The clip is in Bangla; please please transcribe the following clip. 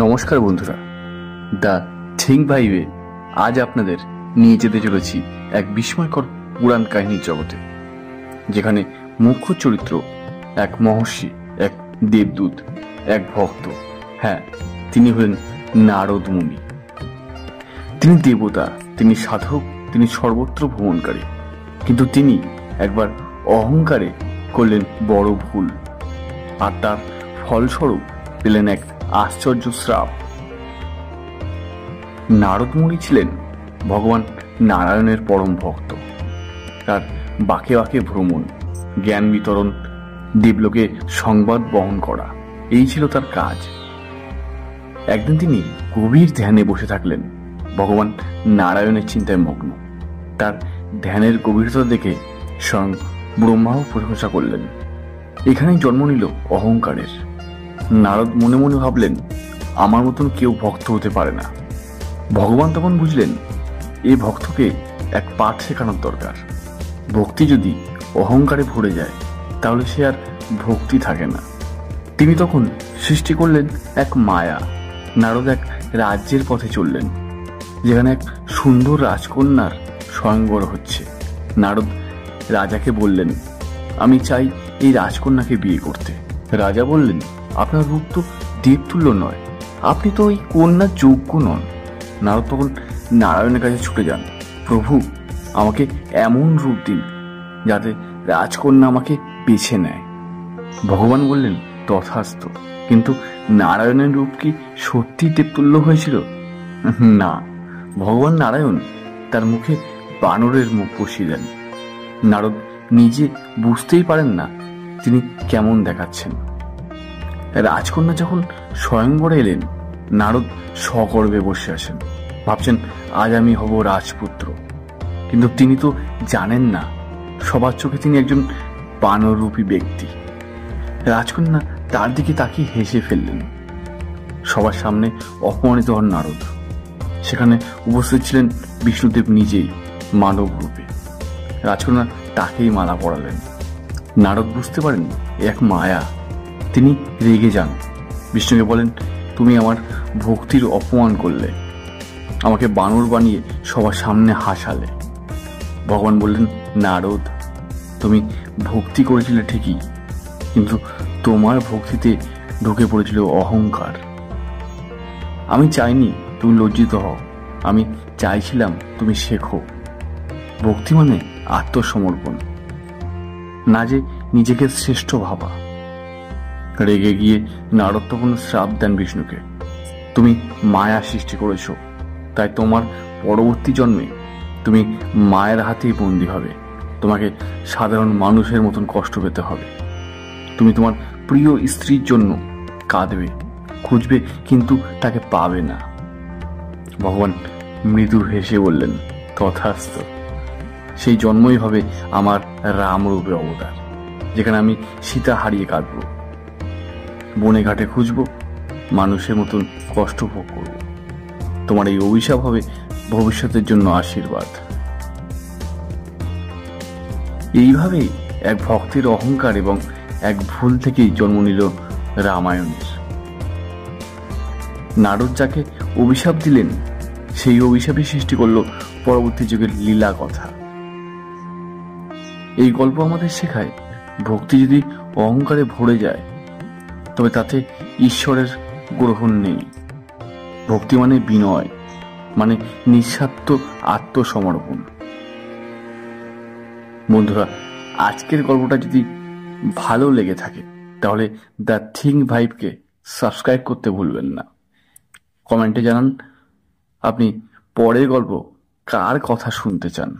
নমস্কার বন্ধুরা, দ্য থিঙ্ক ভাইবে আজ আপনাদের নিয়ে যেতে চলেছি এক বিস্ময়কর পুরাণ কাহিনীর জগতে, যেখানে মুখ্য চরিত্র এক মহর্ষি, এক দেবদূত, এক ভক্ত। হ্যাঁ, তিনি হলেন নারদ মুনি। তিনি দেবতা, তিনি সাধক, তিনি সর্বত্র ভ্রমণকারী। কিন্তু তিনি একবার অহংকারে করলেন বড় ভুল, আর তার ফলস্বরূপ পেলেন এক আশ্চর্য শ্রাপ। নারদ মুনি ছিলেন ভগবান নারায়ণের পরম ভক্ত। তার বাঁকে বাঁকে ভ্রমণ, জ্ঞান বিতরণ, দেবলোকে সংবাদ বহন করা, এই ছিল তার কাজ। একদিন তিনি গভীর ধ্যানে বসে থাকলেন, ভগবান নারায়ণের চিন্তায় মগ্ন। তার ধ্যানের গভীরতা দেখে স্বয়ং ব্রহ্মাও প্রশংসা করলেন। এখানেই জন্ম নিল অহংকারের। নারদ মনে মনে ভাবলেন, আমার মতন কেউ ভক্ত হতে পারে না। ভগবান তখন বুঝলেন, এ ভক্তকে এক পাঠ শেখানোর দরকার। ভক্তি যদি অহংকারে ভরে যায়, তাহলে সে আর ভক্তি থাকে না। তিনি তখন সৃষ্টি করলেন এক মায়া। নারদ এক রাজ্যের পথে চললেন, যেখানে এক সুন্দর রাজকন্যার স্বয়ংবর হচ্ছে। নারদ রাজাকে বললেন, আমি চাই এই রাজকন্যাকে বিয়ে করতে। রাজা বললেন, আপনার রূপ তো দেবতুল্য নয়, আপনি তো ওই কন্যার যোগ্য নন। নারদ তখন নারায়ণের কাছে ছুটে যান, প্রভু, আমাকে এমন রূপ দিন যাতে রাজকন্যা আমাকে বেছে নেয়। ভগবান বললেন, তথাস্তু। কিন্তু নারায়ণের রূপ কি সত্যি দেবতুল্য হয়েছিল? না, ভগবান নারায়ণ তার মুখে বানরের মুখ বসিয়ে দেন। নারদ নিজে বুঝতেই পারেন না তিনি কেমন দেখাচ্ছেন। রাজকন্যা যখন স্বয়ংবরে এলেন, নারদ সগর্বে বসে আছেন, ভাবছেন, আজ আমি হব রাজপুত্র। কিন্তু তিনি তো জানেন না, সবার চোখে তিনি একজন বানররূপী ব্যক্তি। রাজকন্যা তার দিকে তাকিয়ে হেসে ফেললেন। সবার সামনে অপমানিত হন নারদ। সেখানে উপস্থিত ছিলেন বিষ্ণুদেব নিজেই, মানব রূপে। রাজকন্যা তাকেই মালা পরালেন। নারদ বুঝতে পারেন এক মায়া। তিনি রেগে যান, বিষ্ণুকে বলেন, তুমি আমার ভক্তির অপমান করলে, আমাকে বানর বানিয়ে সবার সামনে হাসালে। ভগবান বললেন, নারদ, তুমি ভক্তি করেছিলে ঠিকই, কিন্তু তোমার ভক্তিতে ঢুকে পড়েছিল অহংকার। আমি চাইনি তুমি লজ্জিত হও, আমি চাইছিলাম তুমি শেখো। ভক্তি মানে আত্মসমর্পণ, না যে নিজেকে শ্রেষ্ঠ ভাবা। রেগে গিয়ে নারদ তখন শ্রাপ দেন বিষ্ণুকে, তুমি মায়া সৃষ্টি করেছ, তাই তোমার পরবর্তী জন্মে তুমি মায়ের হাতেই বন্দী হবে। তোমাকে সাধারণ মানুষের মতন কষ্ট পেতে হবে। তুমি তোমার প্রিয় স্ত্রীর জন্য কাঁদবে, খুঁজবে, কিন্তু তাকে পাবে না। ভগবান মৃদু হেসে বললেন, তথাস্তু। সেই জন্মই হবে আমার রামরূপে অবতার, যেখানে আমি সীতা হারিয়ে কাঁদব, বনে ঘাটে খুঁজব, মানুষের মতন কষ্ট ভোগ করব। তোমার এই অভিশাপ হবে ভবিষ্যতের জন্য আশীর্বাদ। এইভাবেই এক ভক্তের অহংকার এবং এক ভুল থেকেই জন্ম নিল রামায়ণের। নারদ যাকে অভিশাপ দিলেন, সেই অভিশাপই সৃষ্টি করল পরবর্তী যুগের লীলা কথা। এই গল্প আমাদের শেখায়, ভক্তি যদি অহংকারে ভরে যায়, তবে তাতে ঈশ্বরের গ্রহণ নেই। ভক্তি মানে বিনয়, মানে নিঃস্বার্থ আত্মসমর্পণ। বন্ধুরা, আজকের গল্পটা যদি ভালো লেগে থাকে, তাহলে দ্য থিঙ্ক ভাইবকে সাবস্ক্রাইব করতে ভুলবেন না। কমেন্টে জানান আপনি পরের গল্প কার কথা শুনতে চান।